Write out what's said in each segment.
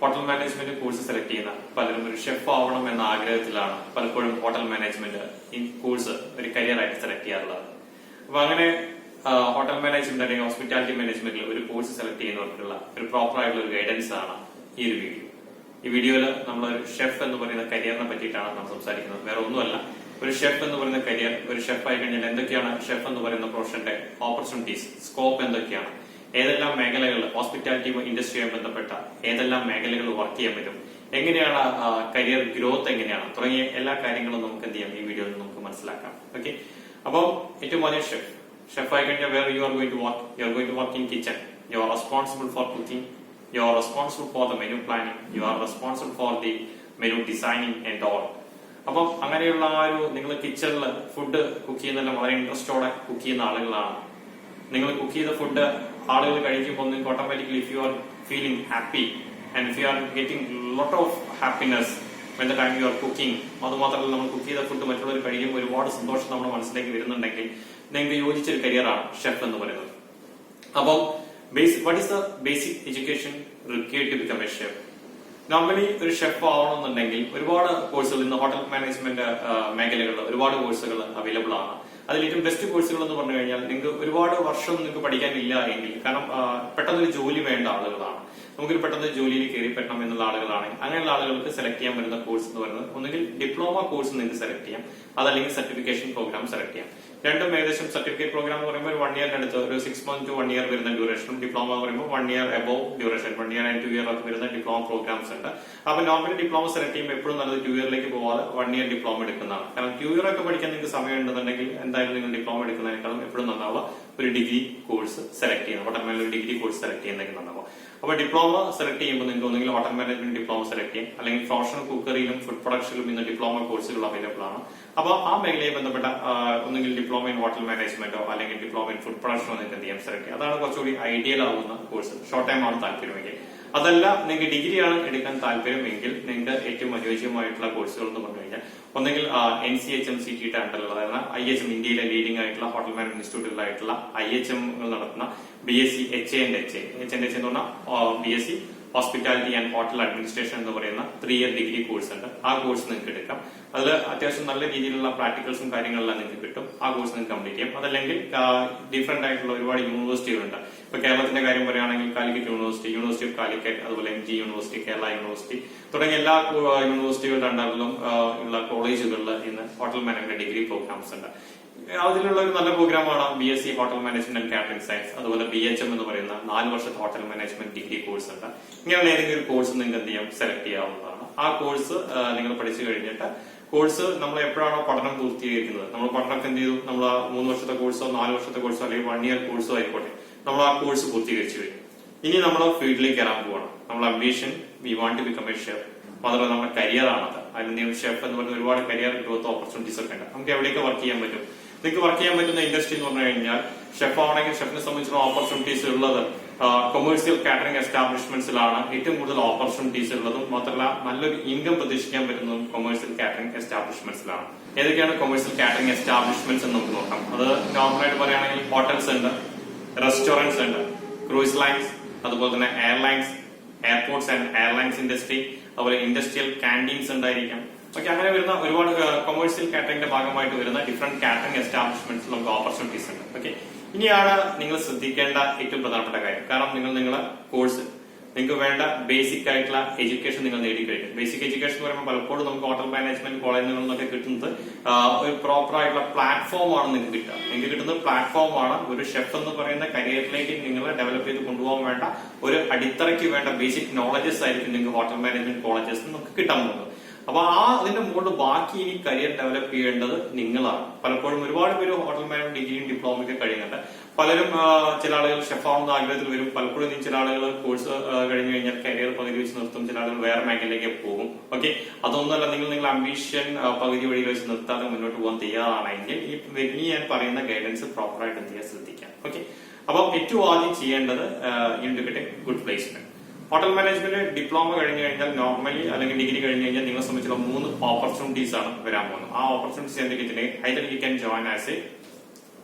Hotel management course select ചെയ്യുന്ന പലരും ഒരു ഷെഫ് ആവണം എന്ന ആഗ്രഹത്തിലാണ് പലപ്പോഴും ഹോട്ടൽ മാനേജ്മെന്റ് ഈ കോഴ്സ് ഒരു കരിയർ ആയിട്ട് സെലക്ട് ചെയ്യാറുള്ളത്. അപ്പൊ അങ്ങനെ ഹോട്ടൽ മാനേജ്മെന്റ് അല്ലെങ്കിൽ ഹോസ്പിറ്റാലിറ്റി മാനേജ്മെന്റിൽ ഒരു കോഴ്സ് സെലക്ട് ചെയ്യുന്നവർക്കുള്ള ഒരു പ്രോപ്പർ ആയിട്ടുള്ള ഒരു ഗൈഡൻസ് ആണ് ഈ ഒരു വീഡിയോ. ഈ വീഡിയോയിൽ നമ്മൾ ഒരു ഷെഫ് എന്ന് പറയുന്ന കരിയറിനെ പറ്റിയിട്ടാണ് നമ്മൾ സംസാരിക്കുന്നത്. വേറെ ഒന്നുമല്ല, ഒരു ഷെഫ് എന്ന് പറയുന്ന കരിയർ, ഒരു ഷെഫ് ആയി കഴിഞ്ഞാൽ എന്തൊക്കെയാണ് ഷെഫ് എന്ന് പറയുന്ന പ്രൊഫഷന്റെ ഓപ്പർച്യൂണിറ്റീസ്, സ്കോപ്പ് എന്തൊക്കെയാണ്, ഏതെല്ലാം മേഖലകൾ ഹോസ്പിറ്റാലിറ്റി ഇൻഡസ്ട്രിയുമായി ബന്ധപ്പെട്ട ഏതെല്ലാം മേഖലകൾ വർക്ക് ചെയ്യാൻ പറ്റും, എങ്ങനെയാണ് കരിയർ ഗ്രോത്ത് എങ്ങനെയാണ് തുടങ്ങിയ എല്ലാ കാര്യങ്ങളും നമുക്ക് എന്ത് ചെയ്യാം ഈ വീഡിയോയിൽ നമുക്ക് മനസ്സിലാക്കാം. ഓക്കെ, അപ്പോൾ ഏറ്റവും ആദ്യം ഷെഫ് ആയി കഴിഞ്ഞാൽ വേറെ you are going to work in kitchen, you are responsible for cooking, you are responsible for the menu planning, you are responsible for the menu designing and all. അപ്പം അങ്ങനെയുള്ള ആ ഒരു നിങ്ങൾ കിച്ചണിൽ ഫുഡ് കുക്ക് ചെയ്യുന്നതെല്ലാം വളരെ ഇൻട്രസ്റ്റോടെ കുക്ക് ചെയ്യുന്ന ആളുകളാണ്. നിങ്ങൾ കുക്ക് ചെയ്ത ഫുഡ് ആളുകൾ കഴിക്കുമ്പോൾ നിങ്ങൾക്ക് automatically if you are feeling happy and if you are getting lot of happiness when the time you are cooking, അതുമാത്രമല്ല നമ്മൾ കുക്ക് ചെയ്ത ഫുഡ് മറ്റുള്ളവർ കഴിക്കുമ്പോൾ ഒരുപാട് സന്തോഷം നമ്മുടെ മനസ്സിലേക്ക് വരുന്നുണ്ടെങ്കിൽ നിങ്ങൾക്ക് യോജിച്ചൊരു കരിയറാണ് ഷെഫ് എന്ന് പറയുന്നത്. അപ്പം what is the basic education required to become a chef? Normally ഒരു ഷെഫ് ആവണമെന്നുണ്ടെങ്കിൽ ഒരുപാട് കോഴ്സുകൾ ഇന്ന് ഹോട്ടൽ മാനേജ്മെന്റ് മേഖലകളിൽ ഒരുപാട് കോഴ്സുകൾ അവൈലബിൾ ആണ്. അതിൽ ഏറ്റവും ബെസ്റ്റ് കോഴ്സുകൾ എന്ന് പറഞ്ഞു കഴിഞ്ഞാൽ നിങ്ങൾക്ക് ഒരുപാട് വർഷം നിങ്ങൾക്ക് പഠിക്കാനില്ല എങ്കിൽ, കാരണം പെട്ടെന്നൊരു ജോലി വേണ്ട ആളുകളാണ്, നമുക്കൊരു പെട്ടെന്ന് ജോലിയിൽ കയറി പറ്റണം എന്നുള്ള ആളുകളാണെങ്കിൽ അങ്ങനെയുള്ള ആളുകൾക്ക് സെലക്ട് ചെയ്യാൻ പറ്റുന്ന കോഴ്സ് എന്ന് പറയുന്നത് ഒന്നുകിൽ ഡിപ്ലോമ കോഴ്സ് നിങ്ങൾക്ക് സെലക്ട് ചെയ്യാം, അതല്ലെങ്കിൽ സർട്ടിഫിക്കേഷൻ പ്രോഗ്രാം സെലക്ട് ചെയ്യാം. രണ്ടും ഏകദേശം സർട്ടിഫിക്കറ്റ് പ്രോഗ്രാം എന്ന് പറയുമ്പോൾ 1 ഇയറിന് അടുത്ത് ഒരു 6 months to 1 year വരുന്ന ഡ്യൂറേഷനും, ഡിപ്ലോമ എന്ന് പറയുമ്പോൾ 1 year above duration, 1 year and 2 year ഒക്കെ വരുന്ന ഡിപ്ലോമ പ്രോഗ്രാംസ് ഉണ്ട്. അപ്പൊ നോർമലി ഡിപ്ലോമ സെലക്ട് ചെയ്യുമ്പോൾ എപ്പോഴും നല്ലത് 2 yearലേക്ക് പോകാതെ 1 year ഡിപ്ലോമ എടുക്കുന്നതാണ്. കാരണം 2 year ഒക്കെ പഠിക്കാൻ നിങ്ങൾക്ക് സമയം ഉണ്ടെന്നുണ്ടെങ്കിൽ എന്തായാലും നിങ്ങൾ ഡിപ്ലോമ എടുക്കുന്നതിനേക്കാളും എപ്പോഴും നന്നാവുക ഒരു ഡിഗ്രി കോഴ്സ് സെലക്ട് ചെയ്യുന്നത്, hotel management degree course select ചെയ്യുന്നതൊക്കെ നന്നാവുക. അപ്പൊ ഡിപ്ലോമ സെലക്ട് ചെയ്യുമ്പോൾ നിങ്ങൾക്ക് ഒന്നെങ്കിൽ ഹോട്ടൽ മാനേജ്മെന്റ് ഡിപ്ലോമ സെലക്ട് ചെയ്യാം, അല്ലെങ്കിൽ പ്രൊഫഷണൽ കുക്കറിയിലും ഫുഡ് പ്രൊഡക്ഷനിലും ഇന്ന് ഡിപ്ലോമ കോഴ്സുകൾ അവൈലബിൾ ആണ്. അപ്പൊ ആ മേഖലയെ ബന്ധപ്പെട്ട ഒന്നുകിൽ ഡിപ്ലോമ ഇൻ ഹോട്ടൽ മാനേജ്മെന്റോ അല്ലെങ്കിൽ ഡിപ്ലോമ ഇൻ ഫുഡ് പ്രൊഡക്ഷനോ നിങ്ങൾക്ക് എന്ത് ചെയ്യാം സെലക്ട് ചെയ്യാം. അതാണ് കുറച്ചുകൂടി ഐഡിയൽ ആവുന്ന കോഴ്സ്. ഷോർട്ട് ടൈം ആണ് താല്പര്യമെങ്കിൽ. അതല്ല നിങ്ങൾക്ക് ഡിഗ്രിയാണ് എടുക്കാൻ താല്പര്യമെങ്കിൽ നിങ്ങൾക്ക് ഏറ്റവും അനുയോജ്യമായിട്ടുള്ള കോഴ്സുകൾ എന്ന് പറഞ്ഞു കഴിഞ്ഞാൽ ഒന്നെങ്കിൽ NCHM-CT അണ്ടറിലുള്ള, അതായത് IHM ഇന്ത്യയിലെ ലീഡിംഗ് ആയിട്ടുള്ള ഹോട്ടൽ മാനേജ്മെന്റ് ഇൻസ്റ്റിറ്റ്യൂട്ടിലായിട്ടുള്ള IHM നടത്തുന്ന BSc HA&HA എന്ന് പറഞ്ഞാൽ BSc hospitality and hotel administration എന്ന് പറയുന്ന 3 year ഡിഗ്രി കോഴ്സ് ഉണ്ട്. ആ കോഴ്സ് നിങ്ങൾക്ക് എടുക്കാം. അതിൽ അത്യാവശ്യം നല്ല രീതിയിലുള്ള പ്രാക്ടിക്കൽസും കാര്യങ്ങളെല്ലാം നിങ്ങൾക്ക് കിട്ടും. ആ കോഴ്സ് നിങ്ങൾക്ക് കംപ്ലീറ്റ് ചെയ്യാം. അതല്ലെങ്കിൽ ഡിഫറെന്റ് ആയിട്ടുള്ള ഒരുപാട് യൂണിവേഴ്സിറ്റികളുണ്ട്. ഇപ്പൊ കേരളത്തിന്റെ കാര്യം പറയുകയാണെങ്കിൽ കാലിക്കറ്റ് യൂണിവേഴ്സിറ്റി ഓഫ് കാലിക്കറ്റ്, അതുപോലെ MG യൂണിവേഴ്സിറ്റി, കേരള യൂണിവേഴ്സിറ്റി തുടങ്ങിയ എല്ലാ യൂണിവേഴ്സിറ്റികളുടെ അണ്ടറിലും ഉള്ള കോളേജുകളിൽ ഇന്ന് ഹോട്ടൽ മാനേജ്മെന്റ് ഡിഗ്രി പ്രോഗ്രാംസ് ഉണ്ട്. അതിലുള്ള ഒരു നല്ല പ്രോഗ്രാമാണ് BSc hotel management and catering science. അതുപോലെ BHM എന്ന് പറയുന്ന 4 വർഷത്തെ ഹോട്ടൽ മാനേജ്മെന്റ് ഡിഗ്രി കോഴ്സ് ഉണ്ട്. ഇങ്ങനെയുള്ള ഏതെങ്കിലും ഒരു കോഴ്സ് നിങ്ങൾക്ക് എന്ത് ചെയ്യാം സെലക്ട് ചെയ്യാവുന്നതാണ്. ആ കോഴ്സ് നിങ്ങൾ പഠിച്ചു കഴിഞ്ഞിട്ട് കോഴ്സ് നമ്മൾ എപ്പോഴാണോ പഠനം പൂർത്തീകരിക്കുന്നത്, നമ്മൾ പഠനമൊക്കെ എന്ത് ചെയ്തു, നമ്മൾ 3 വർഷത്തെ കോഴ്സോ 4 വർഷത്തെ കോഴ്സോ അല്ലെങ്കിൽ 1 year കോഴ്സോ ആയിക്കോട്ടെ, നമ്മൾ ആ കോഴ്സ് പൂർത്തീകരിച്ചു കഴിഞ്ഞു. ഇനി നമ്മൾ ഫീൽഡിലേക്ക് കയറാൻ പോവാണ്. നമ്മൾ ambition we want to become a chef. മാത്രമല്ല നമ്മുടെ കരിയർ ആണത്. അതിലെന്തെങ്കിലും ഷെഫ് എന്ന് പറയുന്ന ഒരുപാട് കരിയർ ഗ്രോത്ത് ഓപ്പർച്യൂണിറ്റീസ് ഒക്കെ ഉണ്ട്. നമുക്ക് എവിടെയൊക്കെ വർക്ക് ചെയ്യാൻ പറ്റും? നിങ്ങൾക്ക് വർക്ക് ചെയ്യാൻ പറ്റുന്ന ഇൻഡസ്ട്രി എന്ന് പറഞ്ഞു കഴിഞ്ഞാൽ ഷെഫ് ആണെങ്കിൽ ഷെഫിനെ സംബന്ധിച്ചുള്ള ഓപ്പർച്യൂണിറ്റീസ് ഉള്ളത് കൊമേഴ്സ്യൽ കാറ്ററിംഗ് എസ്റ്റാബ്ലിഷ്മെന്റ്സിലാണ് ഏറ്റവും കൂടുതൽ ഓപ്പർച്യൂണിറ്റീസ് ഉള്ളതും. മാത്രമല്ല നല്ലൊരു ഇൻകം പ്രതീക്ഷിക്കാൻ പറ്റുന്നതും കൊമേഴ്സ്യൽ കാറ്ററിംഗ് എസ്റ്റാബ്ലിഷ്മെന്റ്സിലാണ്. ഏതൊക്കെയാണ് കൊമേഴ്സ്യൽ കാറ്ററിംഗ് എസ്റ്റാബ്ലിഷ്മെന്റ്സ് എന്ന് നമുക്ക് നോക്കാം. അത് നോർമലായിട്ട് പറയുകയാണെങ്കിൽ ഹോട്ടൽസ് ഉണ്ട്, റെസ്റ്റോറൻറ്റ്സ് ഉണ്ട്, ക്രൂസ് ലൈൻസ്, അതുപോലെ തന്നെ airlines, airports and airlines industry, അതുപോലെ ഇൻഡസ്ട്രിയൽ കാന്റീൻസ് ഉണ്ടായിരിക്കാം. ഓക്കെ, അങ്ങനെ വരുന്ന ഒരുപാട് കൊമേഴ്സ്യൽ കാറ്ററിംഗിന്റെ ഭാഗമായിട്ട് വരുന്ന ഡിഫറെന്റ് കാറ്ററിംഗ് എസ്റ്റാബ്ലിഷ്മെന്റ്സ് നമുക്ക് ഓപ്പർച്യൂണിറ്റീസ് ഉണ്ട്. ഓക്കെ, ഇനിയാണ് നിങ്ങൾ ശ്രദ്ധിക്കേണ്ട ഏറ്റവും പ്രധാനപ്പെട്ട കാര്യം. കാരണം നിങ്ങളുടെ കോഴ്സ് നിങ്ങൾക്ക് വേണ്ട ബേസിക് ആയിട്ടുള്ള എഡ്യൂക്കേഷൻ നിങ്ങൾ നേടിക്കഴിഞ്ഞു. ബേസിക് എഡ്യൂക്കേഷൻ എന്ന് പറയുമ്പോൾ പലപ്പോഴും നമുക്ക് ഹോട്ടൽ മാനേജ്മെന്റ് കോളേജുകളിൽ നിന്നൊക്കെ കിട്ടുന്നത് ഒരു പ്രോപ്പർ ആയിട്ടുള്ള പ്ലാറ്റ്ഫോം ആണ് നിങ്ങൾക്ക് കിട്ടുക. നിങ്ങൾക്ക് കിട്ടുന്ന പ്ലാറ്റ്ഫോം ആണ് ഒരു ഷെഫ് എന്ന് പറയുന്ന കരിയറിലേക്ക് നിങ്ങൾ ഡെവലപ്പ് ചെയ്ത് കൊണ്ടുപോകാൻ വേണ്ട ഒരു അടിത്തറയ്ക്ക് വേണ്ട ബേസിക് നോളജസ് ആയിരിക്കും നിങ്ങൾക്ക് ഹോട്ടൽ മാനേജ്മെന്റ് കോളേജസ് നമുക്ക് കിട്ടാൻ പോകുന്നത്. അപ്പൊ അതിന്റെ മുകളിൽ ബാക്കി ഇനി കരിയർ ഡെവലപ്പ് ചെയ്യേണ്ടത് നിങ്ങളാണ്. പലപ്പോഴും ഒരുപാട് പേര് ഹോട്ടൽ മാനേജ്മെന്റ് ഡിഗ്രിയും ഡിപ്ലോമയൊക്കെ കഴിയുന്നുണ്ട്. പലരും ചില ആളുകൾ ഷെഫ് ആവുന്ന ആഗ്രഹത്തിൽ വരും. പലപ്പോഴും ചില ആളുകൾ കോഴ്സ് കഴിഞ്ഞു കഴിഞ്ഞാൽ കരിയർ പകുതി വെച്ച് നിർത്തും. ചില ആളുകൾ വേറെ മേഖലയിലേക്ക് പോകും. ഓക്കെ, അതൊന്നുമല്ല. നിങ്ങൾ അംബിഷൻ പകുതി വഴി വെച്ച് നിർത്താതെ മുന്നോട്ട് പോകാൻ തയ്യാറാണെങ്കിൽ ഈ ഞാൻ പറയുന്ന ഗൈഡൻസ് പ്രോപ്പർ ആയിട്ട് എന്ത് ചെയ്യാൻ ശ്രദ്ധിക്കാം. ഓക്കെ, അപ്പം ഏറ്റവും ആദ്യം ചെയ്യേണ്ടത് good placement. Hotel management diploma കഴിഞ്ഞു കഴിഞ്ഞാൽ നോർമലി അല്ലെങ്കിൽ ഡിഗ്രി കഴിഞ്ഞു കഴിഞ്ഞാൽ നിങ്ങളെ സംബന്ധിച്ചുള്ള 3 ഓപ്പർച്യൂണിറ്റീസ് ആണ് വരാൻ പോകുന്നത്. ആ ഓപ്പർച്യൂണിറ്റീസ് എന്തൊക്കെയാണ്? Either you can join as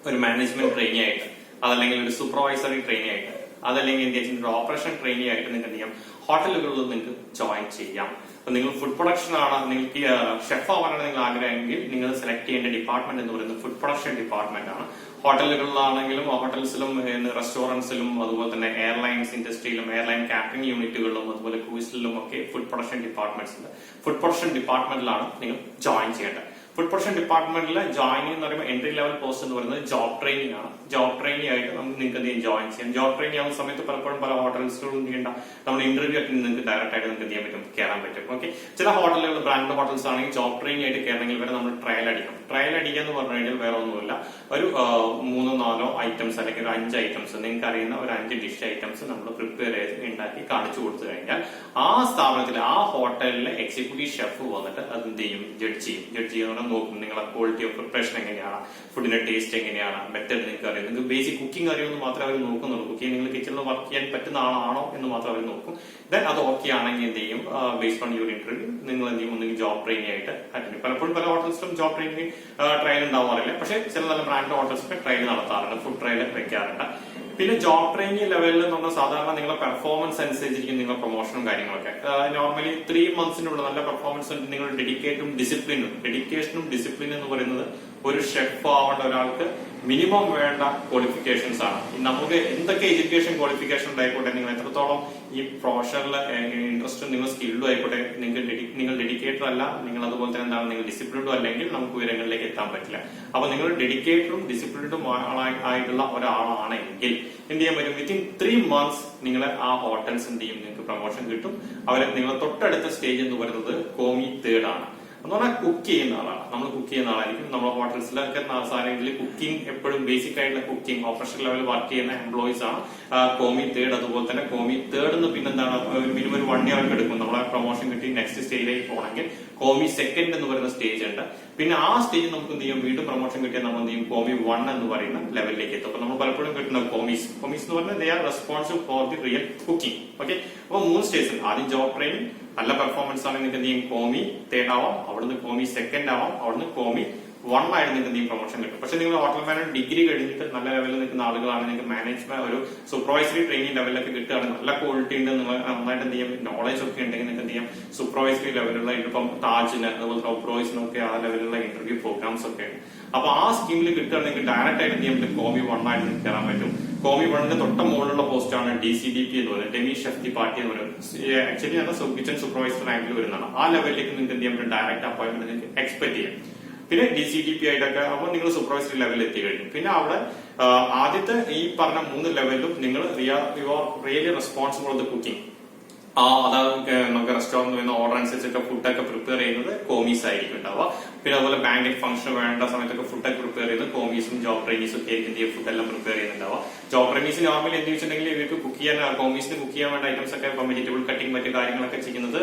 ഒരു മാനേജ്മെന്റ് ട്രെയിനി ആയിട്ട്, അതല്ലെങ്കിൽ ഒരു സൂപ്പർവൈസറി ട്രെയിനി ആയിട്ട്, അതല്ലെങ്കിൽ എന്ത് ചെയ്യുക ഓപ്പറേഷൻ ട്രെയിനി ആയിട്ട് നിങ്ങൾക്ക് എന്ത് ചെയ്യാം ഹോട്ടലുകളിൽ നിങ്ങൾക്ക് ജോയിൻ ചെയ്യാം. അപ്പൊ നിങ്ങൾ ഫുഡ് പ്രൊഡക്ഷൻ ആണ്, നിങ്ങൾക്ക് ഷെഫ് ആവാനാണ് നിങ്ങൾ ആഗ്രഹമെങ്കിൽ നിങ്ങൾ സെലക്ട് ചെയ്യേണ്ട ഡിപ്പാർട്ട്മെന്റ് എന്ന് പറയുന്നത് ഫുഡ് പ്രൊഡക്ഷൻ ഡിപ്പാർട്ട്മെന്റ് ആണ്. ഹോട്ടലുകളിലാണെങ്കിലും ഹോട്ടൽസിലും റെസ്റ്റോറൻറ്റ്സിലും അതുപോലെ തന്നെ എയർലൈൻസ് ഇൻഡസ്ട്രിയിലും എയർലൈൻ കാറ്ററിംഗ് യൂണിറ്റുകളിലും അതുപോലെ ക്രൂസിലും ഒക്കെ ഫുഡ് പ്രൊഡക്ഷൻ ഡിപ്പാർട്ട്മെന്റ്സ് ഉണ്ട്. ഫുഡ് പ്രൊഡക്ഷൻ ഡിപ്പാർട്ട്മെന്റിലാണ് നിങ്ങൾ ജോയിൻ ചെയ്യേണ്ടത്. ഫുഡ് പ്രൊഡക്ഷൻ ഡിപ്പാർട്ട്മെന്റിൽ ജോയിനിങ് എന്ന് പറയുമ്പോൾ എൻട്രി ലെവൽ പോസ്റ്റ് എന്ന് പറയുന്നത് ജോബ് ട്രെയിനിങ് ആണ്. ജോബ് ട്രെയിനിങ് ആയിട്ട് നിങ്ങൾക്ക് എന്ത് ചെയ്യും ജോയിൻ ചെയ്യാം. ജോബ് ട്രെയിനിങ് ആവുന്ന സമയത്ത് പലപ്പോഴും പല ഹോട്ടൽസിലും ചെയ്യേണ്ട നമ്മൾ ഇന്റർവ്യൂ ഒക്കെ നിങ്ങൾക്ക് ഡയറക്റ്റ് ആയിട്ട് നിങ്ങൾക്ക് എന്ത് ചെയ്യാൻ പറ്റും കയറാൻ പറ്റും. ഓക്കെ, ചില ഹോട്ടലുകൾ ബ്രാൻഡ് ഹോട്ടൽസ് ആണെങ്കിൽ ജോബ് ട്രെയിനിങ് ആയിട്ട് കയറണമെങ്കിൽ വരെ നമ്മൾ ട്രയൽ അടിക്കണം. ട്രയൽ അടിക്കുക എന്ന് പറഞ്ഞു കഴിഞ്ഞാൽ വേറെ ഒന്നുമില്ല, ഒരു 3-4 ഐറ്റംസ് അല്ലെങ്കിൽ ഒരു 5 ഐറ്റംസ് നിങ്ങൾക്ക് അറിയുന്ന ഒരു 5 ഡിഷ് ഐറ്റംസ് നമ്മൾ പ്രിപ്പയർ ചെയ്ത് ഉണ്ടാക്കി കാണിച്ചു കൊടുത്തു കഴിഞ്ഞാൽ ആ സ്ഥാപനത്തിൽ ആ ഹോട്ടലിലെ എക്സിക്യൂട്ടീവ് ഷെഫ് വന്നിട്ട് അത് എന്ത് ചെയ്യും ജഡ്ജ് ചെയ്യും. ജഡ്ജ് ചെയ്യുന്ന നോക്കും നിങ്ങളെ ക്വാളിറ്റി ഓഫ് പ്രിപ്പറേഷൻ എങ്ങനെയാണ്, ഫുഡിന്റെ ടേസ്റ്റ് എങ്ങനെയാണ്, മെത്തേഡ് നിങ്ങൾക്ക് അറിയാം. നിങ്ങൾക്ക് ബേസിക് കുക്കിംഗ് അറിയുമെന്ന് മാത്രമേ അവർ നോക്കുന്നുള്ളൂ. കുക്കിംഗ് നിങ്ങൾ കിച്ചണിൽ വർക്ക് ചെയ്യാൻ പറ്റുന്ന ആളാണോ എന്ന് മാത്രം അവർ നോക്കും. ദെൻ അത് ഓക്കെ ആണെങ്കിൽ എന്ത് ചെയ്യും ബേസ്ഡ് ഓൺ യുവർ ഇന്റർവ്യൂ നിങ്ങൾ എന്ത് ചെയ്യും ഒന്നെങ്കിൽ ജോബ് ട്രെയിനിങ് ആയിട്ട് അറ്റൻഡ് ചെയ്യും. പലപ്പോഴും പല ഹോട്ടൽസിലും ജോബ് ട്രെയിനിങ് ട്രയൽ ഉണ്ടാവാറില്ല, പക്ഷെ ചില നല്ല ബ്രാൻഡ് ഹോട്ടൽസൊക്കെ ട്രയൽ നടത്താറുണ്ട്, ഫുഡ് ട്രയൽ വെക്കാറുണ്ട്. പിന്നെ ജോബ് ട്രെയിനിങ് ലെവലിൽ നമ്മൾ സാധാരണ നിങ്ങളുടെ പെർഫോമൻസ് അനുസരിച്ചിരിക്കും നിങ്ങളുടെ പ്രൊമോഷനും കാര്യങ്ങളൊക്കെ. നോർമലി 3 months നല്ല പെർഫോമൻസ് ഉണ്ട്. നിങ്ങൾ ഡെഡിക്കേറ്റും ഡിസിപ്ലിനും, ഡെഡിക്കേഷനും ഡിസിപ്ലിൻ എന്ന് പറയുന്നത് ഒരു ഷെഫ് ആവേണ്ട ഒരാൾക്ക് മിനിമം വേണ്ട ക്വാളിഫിക്കേഷൻസ് ആണ്. നമുക്ക് എന്തൊക്കെ എഡ്യൂക്കേഷൻ ക്വാളിഫിക്കേഷൻ ഉണ്ടായിക്കോട്ടെ, നിങ്ങൾ എത്രത്തോളം ഈ പ്രൊഫഷണൽ ഇൻട്രസ്റ്റും നിങ്ങൾ സ്കിൽഡും ആയിക്കോട്ടെ, നിങ്ങൾ ഡെഡിക്കേറ്റഡ് അല്ല, നിങ്ങൾ അതുപോലെ തന്നെ എന്താണ് നിങ്ങൾ ഡിസിപ്ലിൻഡും അല്ലെങ്കിൽ നമുക്ക് ഉയരങ്ങളിലേക്ക് എത്താൻ പറ്റില്ല. അപ്പൊ നിങ്ങൾ ഡെഡിക്കേറ്റഡും ഡിസിപ്ലിൻഡും ആയിട്ടുള്ള ഒരാളാണെങ്കിൽ എന്ത് ചെയ്യാൻ പറ്റും, വിത്തിൻ 3 months നിങ്ങളെ ആ ഹോട്ടൽസ് എന്ത് ചെയ്യും നിങ്ങൾക്ക് പ്രൊമോഷൻ കിട്ടും. അവരെ നിങ്ങളെ തൊട്ടടുത്ത സ്റ്റേജ് എന്ന് പറയുന്നത് കോമി 3rd ആണ്. എന്ന് പറഞ്ഞാൽ കുക്ക് ചെയ്യുന്ന ആളാണ്. നമ്മൾ കുക്ക് ചെയ്യുന്ന ആളായിരിക്കും. നമ്മുടെ ഹോട്ടൽസിലൊക്കെ സാധനങ്ങളിൽ കുക്കിംഗ് എപ്പോഴും ബേസിക് ആയിട്ടുള്ള കുക്കിംഗ് ഓപ്പറേഷൻ ലെവലിൽ വർക്ക് ചെയ്യുന്ന എംപ്ലോയീസ് ആണ് കോമി 3rd. അതുപോലെ തന്നെ കോമി 3rd പിന്നെന്താണ് മിനിമം ഒരു 1 year എടുക്കും നമ്മളെ പ്രൊമോഷൻ കിട്ടി നെക്സ്റ്റ് സ്റ്റേജിലേക്ക് പോകണമെങ്കിൽ. കോമി 2nd എന്ന് പറയുന്ന സ്റ്റേജ് ഉണ്ട്. പിന്നെ ആ സ്റ്റേജ് നമുക്ക് എന്ത് ചെയ്യും വീണ്ടും പ്രൊമോഷൻ കിട്ടിയാൽ നമ്മൾ എന്ത് ചെയ്യും കോമി 1 എന്ന് പറയുന്ന ലെവലിലേക്ക് എത്തും. അപ്പൊ നമ്മൾ പലപ്പോഴും കിട്ടുന്ന കോമീസ് എന്ന് പറഞ്ഞാൽ they are responsible for the real cooking. Okay, അപ്പൊ 3 സ്റ്റേജ്. ആദ്യം ജോബ് ട്രെയിനിങ്, നല്ല പെർഫോമൻസ് ആണെങ്കിൽ നിങ്ങൾക്ക് എന്ത് ചെയ്യും കോമി 3rd ആവാം, അവിടുന്ന് കോമി 2nd ആവാം, അവിടുന്ന് കോമി 1 ആയിട്ട് നിങ്ങൾക്ക് എന്തെങ്കിലും പ്രൊമോഷൻ കിട്ടും. പക്ഷെ നിങ്ങൾ ഹോട്ടൽ മാനേജ് ഡിഗ്രി കഴിഞ്ഞിട്ട് നല്ല ലെവലിൽ നിൽക്കുന്ന ആളുകളാണ്, നിങ്ങൾക്ക് മാനേജ്മെന്റ് ഒരു സൂപ്പർവൈസറി ട്രെയിനിങ് ലെവലിലൊക്കെ കിട്ടുകയാണ്, നല്ല ക്വാളിറ്റി ഉണ്ട്, നിങ്ങൾ നന്നായിട്ട് എന്ത് ചെയ്യും നോളജ് ഒക്കെ ഉണ്ടെങ്കിൽ നിങ്ങൾക്ക് എന്ത് ചെയ്യാം സൂപ്പർവൈസറി ലെവലുള്ള ഇപ്പം താജിന് അതുപോലെ ഓപ്പറോയ്സിനൊക്കെ ആ ലെവലിലുള്ള ഇന്റർവ്യൂ പ്രോഗ്രാംസ് ഒക്കെ ഉണ്ട്. അപ്പൊ ആ സ്കീമിൽ കിട്ടുകയാണെങ്കിൽ ഡയറക്റ്റ് ആയിട്ട് എന്ത് ചെയ്യാൻ കോമി 1 ആയിട്ട് കയറാൻ പറ്റും. കോമി 1ന്റെ തൊട്ട മുകളിലുള്ള പോസ്റ്റാണ് DCDP എന്ന് പറയുന്നത്, ഡെമി ഷെഫ് ദി പാർട്ടി എന്ന് പറയുന്നത്. ആക്ച്വലി ആണ് കിച്ചൺ സൂപ്പർവൈസർ റാങ്കിൽ വരുന്നതാണ്. ആ ലെവലിലേക്ക് നിങ്ങൾക്ക് എന്ത് ചെയ്യാൻ പറ്റും ഡയറക്റ്റ് അപ്പോയിന്റ്മെന്റ് നിങ്ങൾക്ക് എക്സ്പെക്ട് ചെയ്യാം. പിന്നെ DCDP ആയിട്ടൊക്കെ അപ്പോൾ നിങ്ങൾ സൂപ്പർവൈസറി ലെവലിൽ എത്തി കഴിഞ്ഞു. പിന്നെ അവിടെ ആദ്യത്തെ ഈ പറഞ്ഞ 3 ലെവലിലും നിങ്ങൾ you are really responsible of the cooking. അതായത് നമുക്ക് റെസ്റ്റോറന്റ് നിന്ന് ഓർഡർ അനുസരിച്ചൊക്കെ ഫുഡൊക്കെ പ്രിപ്പയർ ചെയ്യുന്നത് കോമീസ് ആയിരിക്കും ഉണ്ടാവുക. പിന്നെ അതുപോലെ ബാങ്കറ്റ് ഫംഗ്ഷൻ വേണ്ട സമയത്തൊക്കെ ഫുഡൊക്കെ പ്രിപ്പയർ ചെയ്യുന്നത് കോമീസും ജോബ് ട്രെയിനീസും ഒക്കെ ആയിരിക്കും എന്ത് ഫുഡ് എല്ലാം പ്രിപ്പയർ ചെയ്യുന്നുണ്ടാവുക. ജോബ് ട്രെയിനീസ് നോർമലി എന്ത് വെച്ചിട്ടുണ്ടെങ്കിൽ ഇവർക്ക് കുക്ക് ചെയ്യാൻ കോമീസിന് കുക്ക് ചെയ്യാൻ വേണ്ട ഐറ്റംസ് ഒക്കെ ഇപ്പം വെജിറ്റബിൾ കട്ടിങ് മറ്റു കാര്യങ്ങളൊക്കെ ചെയ്യുന്നത്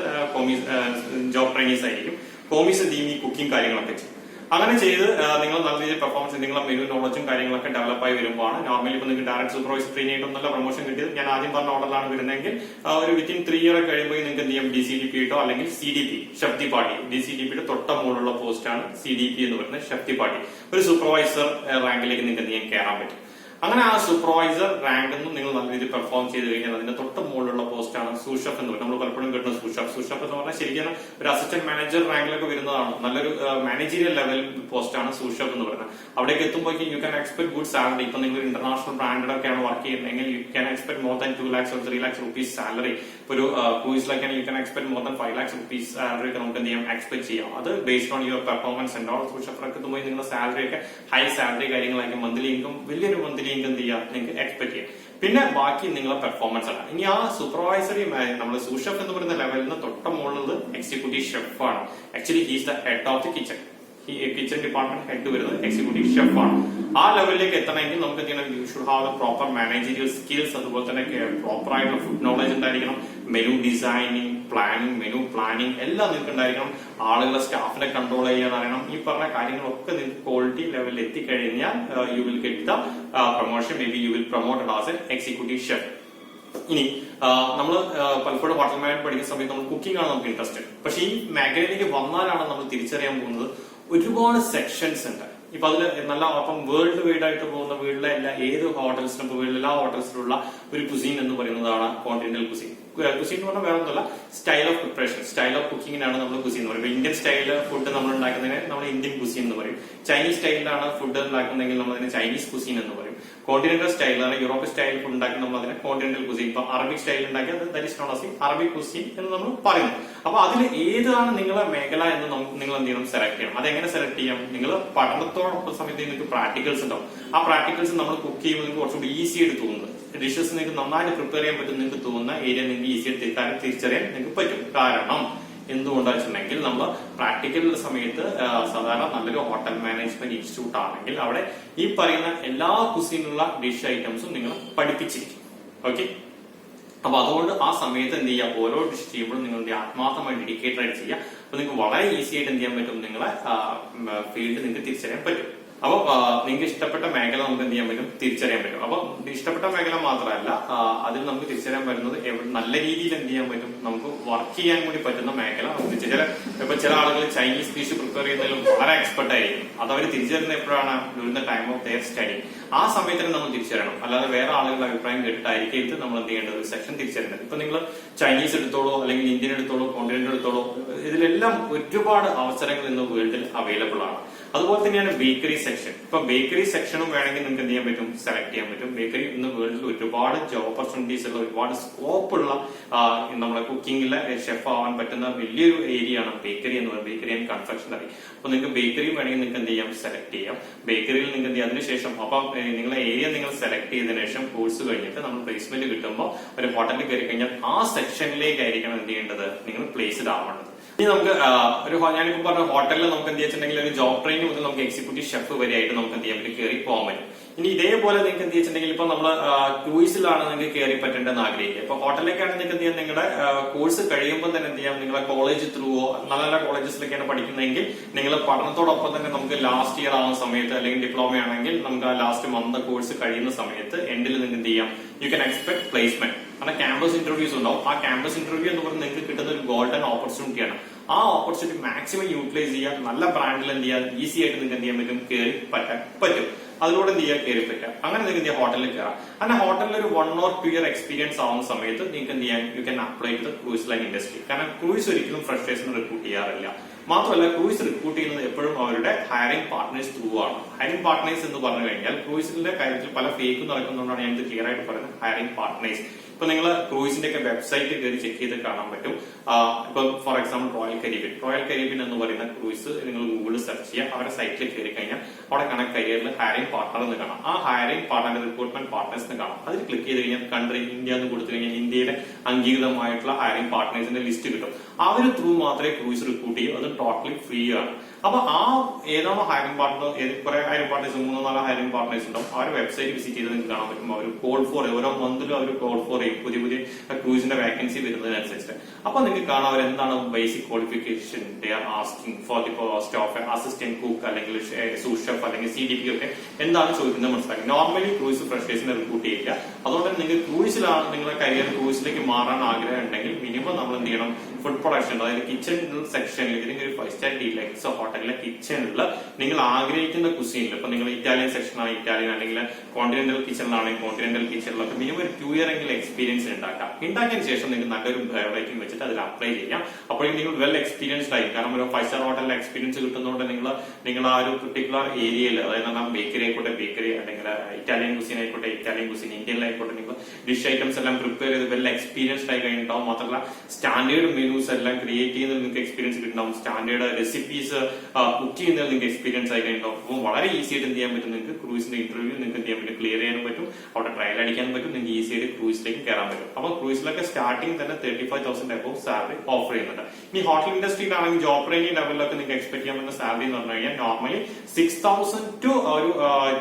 ജോബ് ട്രെയിനീസ് ആയിരിക്കും. കോമീസ് എന്ത് ചെയ്യും ഈ കുക്കിംഗ് കാര്യങ്ങളൊക്കെ ചെയ്യും. അങ്ങനെ ചെയ്ത് നിങ്ങൾ നല്ല രീതിയിൽ പെർഫോമൻസ് നിങ്ങളെ മെനു നോളജും കാര്യങ്ങളൊക്കെ ഡെവലപ്പ് ആയി വരുമ്പോഴാണ് നോർമലി ഇപ്പൊ നിങ്ങൾക്ക് ഡയറക്ട് സൂപ്പർവൈസർ ട്രെയിൻ ആയിട്ട് നല്ല പ്രൊമോഷൻ കിട്ടിയത്. ഞാൻ ആദ്യം പറഞ്ഞ ഓർഡറിലാണ് വരുന്നതെങ്കിൽ ഒരു വിത്തിൻ 3 year കഴിയുമ്പോൾ നിങ്ങൾക്ക് എന്ത് ചെയ്യാം DCDP ഇട്ടോ അല്ലെങ്കിൽ CDP ഷെഫ് ദി പാർട്ടി. DCDPയുടെ തൊട്ട മുകളിലുള്ള പോസ്റ്റാണ് CDP എന്ന് പറയുന്നത് ഷെഫ് ദി പാർട്ടി. ഒരു സൂപ്പർവൈസർ റാങ്കിലേക്ക് നിങ്ങൾക്ക് എന്ത് ചെയ്യാൻ കയറാൻ പറ്റും. അങ്ങനെ ആ സൂപ്പർവൈസർ റാങ്കിൽ നിന്നും നിങ്ങൾ നല്ല രീതിയിൽ പെർഫോം ചെയ്ത് കഴിഞ്ഞാൽ അതിന്റെ തൊട്ട് മുകളിലുള്ള പോസ്റ്റാണ് സൂഷഫ് എന്ന് പറയുന്നത്. നമ്മൾ പലപ്പോഴും കിട്ടുന്ന സൂഷഫ് എന്ന് പറഞ്ഞാൽ ശരിക്കും ഒരു അസിസ്റ്റന്റ് മാനേജർ റാങ്കിലൊക്കെ വരുന്നതാണ്. നല്ലൊരു മാനേജീരിയൽ ലെവൽ പോസ്റ്റാണ് സൂഷഫ് എന്ന് പറയുന്നത്. അവിടേക്ക് എത്തുമ്പോഴേക്കും you can expect good salary. ഇപ്പൊ നിങ്ങൾ ഇന്റർനാഷണൽ ബ്രാൻഡൊക്കെയാണ് വർക്ക് ചെയ്യുന്നതെങ്കിൽ you can expect more than 2 lakhs or 3 lakhs rupees salary. ഒരു ക്രൂസിലൊക്കെ you can expect more than 5 lakhs rupees salary ഒക്കെ നമുക്ക് എന്ത് ചെയ്യാം എക്സ്പെക്ട് ചെയ്യാം. അത് ബേസ്ഡ് ഓൺ യുവർ പെർഫോമൻസ് ഉണ്ട്. സൂഷഫൊക്കെ എത്തുമ്പോൾ നിങ്ങളുടെ സാലറി ഒക്കെ ഹൈ സാലറി കാര്യങ്ങളായിരിക്കും. മന്ത്ലി ഇൻകം വലിയൊരു മന്ത്ലി ഇൻകം എന്ത് ചെയ്യാം നിങ്ങൾക്ക് എക്സ്പെക്ട് ചെയ്യാം. പിന്നെ ബാക്കി നിങ്ങളെ പെർഫോമൻസ് ആണ്. ഇനി ആ സൂപ്പർവൈസറി നമ്മൾ സൂഷഫ് എന്ന് പറയുന്ന ലെവലിൽ നിന്ന് തൊട്ട മുകളിൽ എക്സിക്യൂട്ടീവ് ഷെഫ് ആണ്. Actually he's the head of the kitchen. Kitchen department head വരുന്നത് എക്സിക്യൂട്ടീവ് ഷെഫ് ആണ്. ആ ലെവലിലേക്ക് എത്തണമെങ്കിൽ നമുക്ക് എന്ത് ചെയ്യണം, you should have the proper managerial skills. അതുപോലെ തന്നെ പ്രോപ്പർ ആയിട്ടുള്ള ഫുഡ് നോളജ് ഉണ്ടായിരിക്കണം. Menu designing, planning, menu planning എല്ലാം നിങ്ങൾക്ക് ഉണ്ടായിരിക്കണം. ആളുകളെ സ്റ്റാഫിനെ കൺട്രോൾ ചെയ്യാൻ അറിയണം. ഈ പറഞ്ഞ കാര്യങ്ങളൊക്കെ നിങ്ങൾക്ക് ക്വാളിറ്റി ലെവലിൽ എത്തിക്കഴിഞ്ഞാൽ you will get the promotion. May be you will promoted as an executive chef. ഇനി നമ്മൾ പലപ്പോഴും ഹോട്ടൽ മാനേജ്മെന്റ് പഠിക്കുന്ന സമയത്ത് നമ്മൾ കുക്കിംഗ് ആണ് നമുക്ക് ഇൻട്രസ്റ്റ്. പക്ഷെ ഈ മേഖലയിലേക്ക് വന്നാലാണ് നമ്മൾ തിരിച്ചറിയാൻ പോകുന്നത് ഒരുപാട് സെക്ഷൻസ് ഉണ്ട്. ഇപ്പൊ അതിൽ നല്ല അപ്പം വേൾഡ് വൈഡ് ആയിട്ട് പോകുന്ന വീട്ടിലെ ഏത് ഹോട്ടൽസിനും ഇപ്പൊ വീട്ടിലെ എല്ലാ ഹോട്ടൽസിലുള്ള ഒരു കുസീൻ എന്ന് പറയുന്നതാണ് കോണ്ടിനെന്റൽ കുസീൻ. കുസീൻ എന്ന് പറഞ്ഞാൽ വേറെ ഒന്നുമല്ല, style of preparation, style of കുക്കിങ്ങിനാണ് നമ്മൾ കുസീൻ എന്ന് പറയുന്നത്. ഇന്ത്യൻ സ്റ്റൈലിൽ ഫുഡ് നമ്മൾ ഉണ്ടാക്കുന്നതിന് നമ്മൾ ഇന്ത്യൻ കുസീൻ എന്ന് പറയും. ചൈനീസ് സ്റ്റൈലിലാണ് ഫുഡ് ഉണ്ടാക്കുന്നതെങ്കിൽ നമ്മൾ അതിന് ചൈനീസ് കുസീൻ എന്ന് പറയും. കോണ്ടിനെന്റൽ സ്റ്റൈലാണ് യൂറോപ്യൻ സ്റ്റൈൽ ഫുഡ് ഉണ്ടാക്കി നമ്മൾ അതിനെ കോണ്ടിനെന്റൽ കുസീൻ. ഇപ്പൊ അറബിക് സ്റ്റൈൽ ഉണ്ടാക്കി അത് that is known as Arabic cuisine എന്ന് നമ്മൾ പറയുന്നു. അപ്പൊ അതിൽ ഏതാണ് നിങ്ങളുടെ മേഖല എന്ന് നിങ്ങൾ എന്ത് ചെയ്യണം, സെലക്ട് ചെയ്യണം. അതെങ്ങനെ സെലക്ട് ചെയ്യാം? നിങ്ങൾ പഠനത്തോടൊപ്പം സമയത്ത് നിങ്ങൾക്ക് പ്രാക്ടിക്കൽസ് ഉണ്ടാവും. ആ പ്രാക്ടിക്കൽസ് നമ്മൾ കുക്ക് ചെയ്യുമ്പോൾ നിങ്ങൾക്ക് കുറച്ചുകൂടി ഈസി ആയിട്ട് തോന്നുന്നത്, ഡിഷസ് നിങ്ങൾക്ക് നന്നായിട്ട് പ്രിപ്പയർ ചെയ്യാൻ പറ്റും, നിങ്ങൾക്ക് തോന്നുന്ന ഏരിയ നിങ്ങൾക്ക് ഈസി ആയിട്ട് തിരിച്ചറിയാൻ നിങ്ങൾക്ക് പറ്റും. കാരണം എന്തുകൊണ്ടാണെന്ന് വെച്ചിട്ടുണ്ടെങ്കിൽ നമ്മൾ പ്രാക്ടിക്കലിന്റെ സമയത്ത് സാധാരണ നല്ലൊരു ഹോട്ടൽ മാനേജ്മെന്റ് ഇൻസ്റ്റിറ്റ്യൂട്ട് ആണെങ്കിൽ അവിടെ ഈ പറയുന്ന എല്ലാ കുസീനുള്ള ഡിഷ് ഐറ്റംസും നിങ്ങൾ പഠിപ്പിച്ചിരിക്കും. ഓക്കെ, അപ്പൊ അതുകൊണ്ട് ആ സമയത്ത് എന്ത് ചെയ്യുക, ഓരോ ഡിഷ് ചെയ്യുമ്പോഴും നിങ്ങൾ ആത്മാർത്ഥമായി ഡെഡിക്കേറ്റഡ് ആയിട്ട് ചെയ്യുക. അപ്പൊ നിങ്ങൾക്ക് വളരെ ഈസി ആയിട്ട് എന്ത് ചെയ്യാൻ പറ്റും, നിങ്ങളെ ഫീൽഡ് നിങ്ങൾക്ക് തിരിച്ചറിയാൻ പറ്റും. അപ്പൊ നിങ്ങൾക്ക് ഇഷ്ടപ്പെട്ട മേഖല നമുക്ക് എന്ത് ചെയ്യാൻ പറ്റും, തിരിച്ചറിയാൻ പറ്റും. അപ്പൊ ഇഷ്ടപ്പെട്ട മേഖല മാത്രമല്ല, അതിൽ നമുക്ക് തിരിച്ചറിയാൻ പറ്റുന്നത് നല്ല രീതിയിൽ എന്ത് ചെയ്യാൻ പറ്റും, നമുക്ക് വർക്ക് ചെയ്യാൻ കൂടി പറ്റുന്ന മേഖല നമുക്ക് ചില ആളുകൾ ചൈനീസ് ഡിഷ് പ്രിപ്പയർ ചെയ്യുന്നതിലും വളരെ എക്സ്പെർട്ട് ആയിരിക്കും. അത് അവർ തിരിച്ചറിയുന്ന എപ്പോഴാണ്, during the time of their study. ആ സമയത്തിന് നമ്മൾ തിരിച്ചറിയണം. അല്ലാതെ വേറെ ആളുകളുടെ അഭിപ്രായം കേട്ടിട്ടായിരിക്കും നമ്മൾ എന്ത് ചെയ്യേണ്ടത്, ഒരു സെക്ഷൻ തിരിച്ചറിയേണ്ടത്. ഇപ്പൊ നിങ്ങൾ ചൈനീസ് എടുത്തോളൂ, അല്ലെങ്കിൽ ഇന്ത്യൻ എടുത്തോളൂ, കോണ്ടിനെന്റൽ എടുത്തോളൂ, ഇതിലെല്ലാം ഒരുപാട് അവസരങ്ങൾ ഇന്ന് വേൾഡിൽ അവൈലബിൾ ആണ്. അതുപോലെ തന്നെയാണ് ബേക്കറി സെക്ഷൻ. ഇപ്പൊ ബേക്കറി സെക്ഷനും വേണമെങ്കിൽ നിങ്ങൾക്ക് എന്ത് ചെയ്യാൻ പറ്റും, സെലക്ട് ചെയ്യാൻ പറ്റും. ബേക്കറി ഇന്ന് വേൾഡിൽ ഒരുപാട് ജോബ് ഓപ്പർച്യൂണിറ്റീസ് ഉള്ള, ഒരുപാട് സ്കോപ്പ് ഉള്ള, നമ്മളെ കുക്കിംഗിലെ ഷെഫ് ആവാൻ പറ്റുന്ന വലിയൊരു ഏരിയ ആണ് ബേക്കറി എന്ന് പറയുന്നത്, ബേക്കറി ആൻഡ് കൺഫെക്ഷനറി. അപ്പൊ നിങ്ങൾക്ക് ബേക്കറി വേണമെങ്കിൽ നിങ്ങൾക്ക് എന്ത് ചെയ്യാം, സെലക്ട് ചെയ്യാം. ബേക്കറിയിൽ നിങ്ങൾക്ക് എന്ത് ചെയ്യാം, അതിനുശേഷം അപ്പൊ നിങ്ങളെ ഏരിയ നിങ്ങൾ സെലക്ട് ചെയ്തതിനു ശേഷം കോഴ്സ് കഴിഞ്ഞിട്ട് നമ്മൾ പ്ലേസ്മെന്റ് കിട്ടുമ്പോൾ ഒരു ഹോട്ടലിൽ കയറി കഴിഞ്ഞാൽ ആ സെക്ഷനിലേക്കായിരിക്കണം എന്ത് ചെയ്യേണ്ടത്, നിങ്ങൾ പ്ലേസ്ഡ് ആവേണ്ടത്. ഇനി നമുക്ക് ഞാനിപ്പോ പറഞ്ഞ ഹോട്ടലിൽ നമുക്ക് എന്ത് വെച്ചിട്ടുണ്ടെങ്കിൽ ഒരു ജോബ് ട്രെയിനിങ് മുതൽ നമുക്ക് എക്സിക്യൂട്ടീവ് ഷെഫ് വരെയായിട്ട് നമുക്ക് എന്ത് ചെയ്യാൻ പറ്റും, കയറി പോകാൻ പറ്റും. ഇനി ഇതേപോലെ നിങ്ങൾക്ക് എന്ത് വെച്ചിട്ടുണ്ടെങ്കിൽ ഇപ്പൊ നമ്മൾ ക്രൂയിസിലാണ് നിങ്ങൾക്ക് കയറി പറ്റേണ്ടതെന്ന് ആഗ്രഹിക്കുക. ഇപ്പൊ ഹോട്ടലിലേക്കാണ് നിങ്ങൾക്ക് എന്ത് ചെയ്യാം, നിങ്ങളുടെ കോഴ്സ് കഴിയുമ്പോൾ തന്നെ എന്ത് ചെയ്യാം, നിങ്ങളെ കോളേജ് ത്രൂവോ നല്ല നല്ല കോളേജസിലൊക്കെയാണ് പഠിക്കുന്നതെങ്കിൽ നിങ്ങൾ പഠനത്തോടൊപ്പം തന്നെ നമുക്ക് ലാസ്റ്റ് ഇയർ ആവുന്ന സമയത്ത്, അല്ലെങ്കിൽ ഡിപ്ലോമ ആണെങ്കിൽ നമുക്ക് ആ ലാസ്റ്റ് മന്ത് കോഴ്സ് കഴിയുന്ന സമയത്ത് എൻഡിൽ നിങ്ങൾക്ക് എന്ത് ചെയ്യാം, യു ക്യാൻ എക്സ്പെക്ട് പ്ലേസ്മെന്റ്. കാരണം ക്യാമ്പസ് ഇന്റർവ്യൂസ് ഉണ്ടാവും. ആ ക്യാമ്പസ് ഇന്റർവ്യൂ എന്ന് പറയുന്നത് നിങ്ങൾക്ക് കിട്ടുന്ന ഒരു ഗോൾഡൻ ഓപ്പർച്യൂണിറ്റിയാണ്. ആ ഓപ്പർച്യൂണിറ്റി മാക്സിമം യൂട്ടിലൈസ് ചെയ്യാൻ നല്ല ബ്രാൻഡിൽ എന്ത് ചെയ്യാൻ ഈസി ആയിട്ട് നിങ്ങൾക്ക് എന്ത് ചെയ്യാൻ പറ്റും, കയറി പറ്റാൻ പറ്റും. അതിലൂടെ എന്ത് ചെയ്യാൻ കയറി പറ്റുക. അങ്ങനെ നിങ്ങൾക്ക് എന്ത് ചെയ്യാം, ഹോട്ടലിൽ കയറാം. അങ്ങനെ ഹോട്ടലിൽ ഒരു 1 or 2 year എക്സ്പീരിയൻസ് ആവുന്ന സമയത്ത് നിങ്ങൾക്ക് എന്ത് ചെയ്യാൻ, you can apply to the cruise line industry. കാരണം ക്രൂയിസ് ഒരിക്കലും ഫ്രഷേഴ്സിനെ റിക്രൂട്ട് ചെയ്യാറില്ല. മാത്രമല്ല ക്രൂയിസ് റിക്രൂട്ട് ചെയ്യുന്നത് എപ്പോഴും അവരുടെ ഹയറിംഗ് പാർട്ട്നേഴ്സ് ത്രൂ ആണ്. ഹയറിംഗ് പാർട്ട്നേഴ്സ് എന്ന് പറഞ്ഞു കഴിഞ്ഞാൽ ക്രൂയിസിന്റെ കാര്യത്തിൽ പല ഫേക്കും നടക്കുന്നതുകൊണ്ടാണ് ഞാൻ ഇത് ക്ലിയർ ആയിട്ട് പറയുന്നത്. ഹയറിംഗ് പാർട്ട്നേഴ്സ് ഇപ്പൊ നിങ്ങൾ ക്രൂയിസിന്റെ ഒക്കെ വെബ്സൈറ്റ് കയറി ചെക്ക് ചെയ്ത് കാണാൻ പറ്റും. ഇപ്പൊ ഫോർ എക്സാമ്പിൾ റോയൽ കരീബിയൻ എന്ന് പറയുന്ന ക്രൂയിസ് നിങ്ങൾ ഗൂഗിളിൽ സെർച്ച് ചെയ്യുക, അവരുടെ സൈറ്റിൽ കയറി കഴിഞ്ഞാൽ അവിടെ കാണാൻ കരിയറിൽ ഹയറിംഗ് പാർട്ണർ എന്ന് കാണാം. ആ ഹയറിംഗ് പാർട്ണറിന്റെ റിക്രൂട്ട്മെന്റ് പാർട്ട്നേഴ്സ് എന്ന് കാണാം. അതിൽ ക്ലിക്ക് ചെയ്ത് കഴിഞ്ഞാൽ കൺട്രി ഇന്ത്യ എന്ന് കൊടുത്തു കഴിഞ്ഞാൽ ഇന്ത്യയിലെ അംഗീകൃതമായിട്ടുള്ള ഹയറിംഗ് പാർട്ട്നേഴ്സിന്റെ ലിസ്റ്റ് കിട്ടും. അവർ ത്രൂ മാത്രമേ ക്രൂയിസ് റിക്രൂട്ട് ചെയ്യൂ. അത് ടോട്ടലി ഫ്രീ ആണ്. അപ്പൊ ആ ഏതാണോ ഹയറിംഗ് പാർട്ണർ, കുറെ ഹയറിംഗ് പാർട്ട്നേഴ്സ് 3-4 ഹയറിംഗ് പാർട്ട്നേഴ്സ് ഉണ്ടാവും. അവരുടെ വെബ്സൈറ്റ് വിസിറ്റ് ചെയ്ത് നിങ്ങൾക്ക് കാണാൻ പറ്റും. അവർ കോൾ ഫോർ ഓരോ മന്തിലും അവർ കോൾ ഫോർ ചെയ്യും പുതിയ ക്രൂയിസിന്റെ വാക്കൻസി വരുന്നതിനനുസരിച്ച്. അപ്പൊ നിങ്ങൾക്ക് കാണാം അവർ എന്താണ് basic qualification they are asking for the post of assistant cook അല്ലെങ്കിൽ സൂസ് ഷെഫ് അല്ലെങ്കിൽ CDP ഒക്കെ എന്താണ് ചോദിക്കുന്നത് മനസ്സിലാക്കി. നോർമലി ക്രൂയിസ് ഫ്രഷേഴ്സിനെ റിക്രൂട്ട് ചെയ്യില്ല. അതുകൊണ്ട് തന്നെ നിങ്ങൾക്ക് ക്രൂയിസിലാണ് നിങ്ങളുടെ കരിയർ ക്രൂയിസിലേക്ക് മാറാൻ ആഗ്രഹം ഉണ്ടെങ്കിൽ മിനിമം നമ്മൾ എന്ത് ചെയ്യണം, ഫുഡ് പ്രൊഡക്ഷൻ, അതായത് കിച്ചൺ സെക്ഷനിൽ അല്ലെങ്കിൽ ഒരു 5-star ഡീലക്സ് ഹോട്ടലിലെ കിച്ചണിൽ നിങ്ങൾ ആഗ്രഹിക്കുന്ന കുസീനിൽ, ഇപ്പൊ നിങ്ങൾ ഇറ്റാലിയൻ സെക്ഷനാണ് ഇറ്റാലിയൻ, അല്ലെങ്കിൽ കോണ്ടിനെന്റൽ കിച്ചണിലാണെങ്കിൽ കോണ്ടിനെന്റൽ കിച്ചണിലൊക്കെ മിനിമം ഒരു 2 year എങ്കിലും എക്സ്പീരിയൻസ് ഉണ്ടാക്കിയതിനു ശേഷം നിങ്ങൾക്ക് നല്ലൊരു ബയോഡേറ്റും വെച്ചിട്ട് അതിൽ അപ്ലൈ ചെയ്യാം. അപ്പോഴേക്കും നിങ്ങൾ വെൽ എക്സ്പീരിയൻസ്ഡ് ആയി. കാരണം ഒരു 5-star ഹോട്ടലിൽ എക്സ്പീരിയൻസ് കിട്ടുന്നതുകൊണ്ട് നിങ്ങൾ ആ ഒരു പെർട്ടിക്കുലർ ഏരിയയിൽ, അതായത് ബേക്കറി ആയിക്കോട്ടെ ബേക്കറി, അല്ലെങ്കിൽ ഇറ്റാലിയൻ കുസീൻ ആയിക്കോട്ടെ ഇറ്റാലിയൻ കുസീൻ, ഇന്ത്യയിലായിക്കോട്ടെ, നിങ്ങൾ ഡിഷ് ഐറ്റംസ് എല്ലാം പ്രിപ്പയർ ചെയ്ത് വെൽ എക്സ്പീരിയൻസ്ഡ് ആയി കഴിഞ്ഞിട്ടുണ്ടാവും. മാത്രമല്ല സ്റ്റാൻഡേർഡ് മെനൂസ് എല്ലാം ക്രിയേറ്റ് ചെയ്യുന്നതിൽ നിങ്ങൾക്ക് എക്സ്പീരിയൻസ് കിട്ടുന്നുണ്ടാവും. സ്റ്റാൻഡേർഡ് റെസിപ്പീസ് കുക്ക് ചെയ്യുന്നതിൽ നിങ്ങൾക്ക് എക്സ്പീരിയൻസ് ആയി കഴിഞ്ഞിട്ടുണ്ടാവും. അപ്പോൾ വളരെ ഈസി ആയിട്ട് എന്ത് ചെയ്യാൻ പറ്റും, നിങ്ങൾക്ക് ക്രൂയിസിന്റെ ഇന്റർവ്യൂ നിങ്ങൾക്ക് എന്ത് ചെയ്യാൻ പറ്റും, ക്ലിയർ ചെയ്യാനും പറ്റും. അവിടെ ട്രയൽ അടിക്കാൻ പറ്റും. നിങ്ങൾക്ക് ഈസി ആയിട്ട് ക്രൂയിസിലേക്ക് കയറാൻ പറ്റും. അപ്പൊ ക്രൂയിസിലൊക്കെ സ്റ്റാർട്ടിംഗ് തന്നെ 35,000 അബവ് സാലറി ഓഫർ ചെയ്യുന്നുണ്ട്. ഈ ഹോട്ടൽ ഇൻഡസ്ട്രിയിലാണെങ്കിൽ ജോബ് ട്രെയിനിങ് ലെവലിലൊക്കെ നിങ്ങൾക്ക് എക്സ്പെക്ട് ചെയ്യാൻ പറ്റുന്ന സാലറി എന്ന് പറഞ്ഞു കഴിഞ്ഞാൽ നോർമലി 6,000 to ഒരു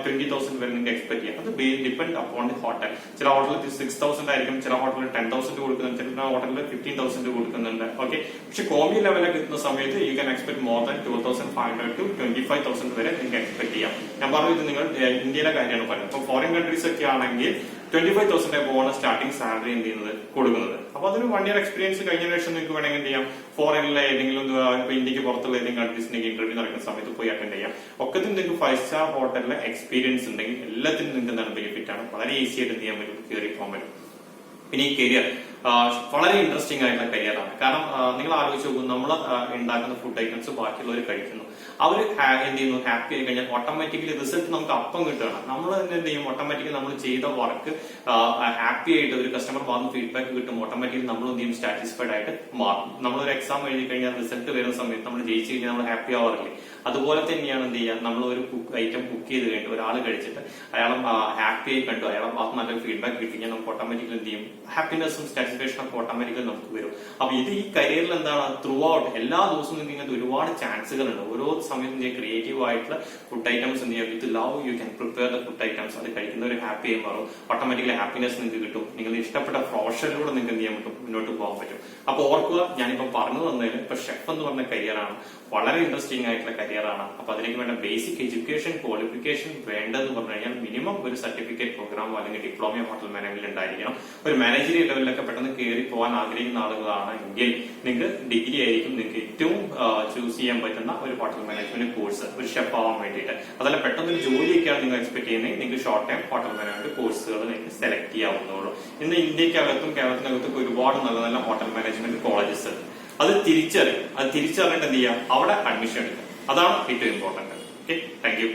20,000 വരെ നിങ്ങൾക്ക് എക്സ്പെക്ട് ചെയ്യാം. അത് ഡിപ്പെൻഡ് അപ്പോൺ ദി ഹോട്ടൽ. ചില ഹോട്ടലിൽ 6,000 ആയിരിക്കും, ചില ഹോട്ടലിൽ 10,000 കൊടുക്കുന്നുണ്ട്, ചില ഹോട്ടലിൽ 15,000 കൊടുക്കുന്നുണ്ട്. ഓക്കെ, പക്ഷെ കോമി ലെവലൊക്കെ എത്തുന്ന സമയത്ത് U can expect more than 12,500 to 25,000 വരെ നിങ്ങൾക്ക് എക്സ്പെക്ട് ചെയ്യാം. ഞാൻ പറഞ്ഞു ഇത് നിങ്ങൾ ഇന്ത്യയിലെ കാര്യമാണ് പറയുന്നത്. ഇപ്പൊ ഫോറിൻ കൺട്രീസ് ഒക്കെ ആണെങ്കിൽ 25,000 എബോവാണ് സ്റ്റാർട്ടിംഗ് സാലറി എന്ത് ചെയ്യുന്നത് കൊടുക്കുന്നത്. അപ്പൊ അതൊരു 1 year എക്സ്പീരിയൻസ് കഴിഞ്ഞ ശേഷം നിങ്ങൾക്ക് വേണമെങ്കിൽ എന്ത് ചെയ്യാം, ഫോറിനിലെ ഏതെങ്കിലും ഇപ്പൊ ഇന്ത്യക്ക് പുറത്തുള്ള ഏതെങ്കിലും കൺട്രീസിലേക്ക് ഇന്റർവ്യൂ നടക്കുന്ന സമയത്ത് പോയി അറ്റൻഡ് ചെയ്യാം. ഒക്കത്തിൽ നിങ്ങൾക്ക് 5 star ഹോട്ടലിലെ എക്സ്പീരിയൻസ് ഉണ്ടെങ്കിൽ എല്ലാത്തിനും നിങ്ങൾക്ക് എന്താണ് ബെനിഫിറ്റ് ആണ്. വളരെ ഈസി ആയിട്ട് എന്ത് ചെയ്യാൻ പറ്റും, കയറി പോകാൻ പറ്റും. പിന്നെ ഈ കരിയർ വളരെ ഇൻട്രസ്റ്റിംഗ് ആയിട്ടുള്ള കരിയറാണ്. കാരണം നിങ്ങൾ ആലോചിച്ച് നോക്കും, നമ്മൾ ഉണ്ടാക്കുന്ന ഫുഡ് ഐറ്റംസ് ബാക്കിയുള്ളവർ കഴിക്കുന്നു, അവർ എന്ത് ചെയ്യുന്നു, ഹാപ്പി ആയി കഴിഞ്ഞാൽ ഓട്ടോമാറ്റിക്കലി റിസൾട്ട് നമുക്ക് അപ്പം കിട്ടുകയാണ്. നമ്മൾ തന്നെ എന്ത് ചെയ്യും, ഓട്ടോമാറ്റിക്കലി നമ്മൾ ചെയ്ത വർക്ക് ഹാപ്പി ആയിട്ട് ഒരു കസ്റ്റമർ വന്ന് ഫീഡ്ബാക്ക് കിട്ടും, ഓട്ടോമാറ്റിക്കലി നമ്മൾ എന്ത് ചെയ്യും, സാറ്റിസ്ഫൈഡ് ആയിട്ട് മാറും. നമ്മളൊരു എക്സാം എഴുതി കഴിഞ്ഞാൽ റിസൾട്ട് വരുന്ന സമയത്ത് നമ്മൾ ജയിച്ചു കഴിഞ്ഞാൽ നമ്മൾ ഹാപ്പി ആവാറില്ലേ? അതുപോലെ തന്നെയാണ് എന്ത് ചെയ്യുക, നമ്മൾ ഒരു ഐറ്റം കുക്ക് ചെയ്ത് കഴിഞ്ഞിട്ട് ഒരാൾ കഴിച്ചിട്ട് അയാളെ ഹാപ്പി ആയി കണ്ടു, അയാളെ ഭാഗത്ത് നല്ലൊരു ഫീഡ്ബാക്ക് കിട്ടി കഴിഞ്ഞാൽ നമുക്ക് ഓട്ടോമാറ്റിക്കലി എന്ത് ചെയ്യും, ഹാപ്പിനെസ്സും സാറ്റിസ്ഫാക്ഷനും ഒക്കെ ഓട്ടോമാറ്റിക്കലി നമുക്ക് വരും. അപ്പൊ ഇത് ഈ കരിയറിൽ എന്താണ്, ത്രൂ ഔട്ട് എല്ലാ ദിവസവും നിങ്ങൾക്ക് ഇങ്ങനത്തെ ഒരുപാട് ചാൻസുകൾ ഉണ്ട്. ഓരോ സമയത്തും ക്രിയേറ്റീവ് ആയിട്ടുള്ള ഫുഡ് ഐറ്റംസ് എന്ത് ചെയ്യാം, with love you can prepare the food items. അത് കഴിക്കുന്ന ഒരു ഹാപ്പി ആയി മാറും, ഓട്ടോമാറ്റിക്കലി ഹാപ്പിനെസ് നിങ്ങൾക്ക് കിട്ടും, നിങ്ങൾ ഇഷ്ടപ്പെട്ട പ്രൊഫഷനിലൂടെ നിങ്ങൾക്ക് എന്ത് ചെയ്യാൻ പറ്റും, മുന്നോട്ട് പോകാൻ പറ്റും. അപ്പൊ ഓർക്കുക, ഞാനിപ്പോ പറഞ്ഞു തന്നതിൽ ഇപ്പൊ ഷെഫ് എന്ന് പറഞ്ഞ കരിയറാണ്, വളരെ ഇൻട്രസ്റ്റിംഗ് ആയിട്ടുള്ള കരിയറാണ്. അപ്പൊ അതിലേക്ക് വേണ്ട ബേസിക് എഡ്യൂക്കേഷൻ ക്വാളിഫിക്കേഷൻ വേണ്ടതെന്ന് പറഞ്ഞു കഴിഞ്ഞാൽ മിനിമം ഒരു സർട്ടിഫിക്കറ്റ് പ്രോഗ്രാമോ അല്ലെങ്കിൽ ഡിപ്ലോമ ഹോട്ടൽ മാനേജ്മെന്റ് ഉണ്ടായിരിക്കണം. ഒരു മാനേജറിയൽ ലെവലിലൊക്കെ പെട്ടെന്ന് കയറി പോകാൻ ആഗ്രഹിക്കുന്ന ആളുകളാണ് എങ്കിൽ നിങ്ങൾക്ക് ഡിഗ്രി ആയിരിക്കും നിങ്ങൾക്ക് ഏറ്റവും ചൂസ് ചെയ്യാൻ പറ്റുന്ന ഒരു ഹോട്ടൽ മാനേജ്മെന്റ് കോഴ്സ്, ഒരു ഷെഫ് ആവാൻ വേണ്ടിയിട്ട്. അതല്ല പെട്ടെന്ന് ഒരു ജോലിയൊക്കെയാണ് നിങ്ങൾ എക്സ്പെക്ട് ചെയ്യുന്നത്, നിങ്ങൾക്ക് ഷോർട്ട് ടൈം ഹോട്ടൽ മാനേജ്മെന്റ് കോഴ്സുകൾ നിങ്ങൾക്ക് സെലക്ട് ചെയ്യാവുന്നതുള്ളൂ. ഇന്ന് ഇന്ത്യക്കകത്തും കേരളത്തിനകത്തും ഒരുപാട് നല്ല നല്ല ഹോട്ടൽ മാനേജ്മെന്റ് കോളേജസ് ഉണ്ട്. അത് തിരിച്ചറിഞ്ഞിട്ട് എന്ത് ചെയ്യാം, അവിടെ അഡ്മിഷൻ എടുക്കാം. അതാണ് ഏറ്റവും ഇമ്പോർട്ടന്റ്. Okay, thank you.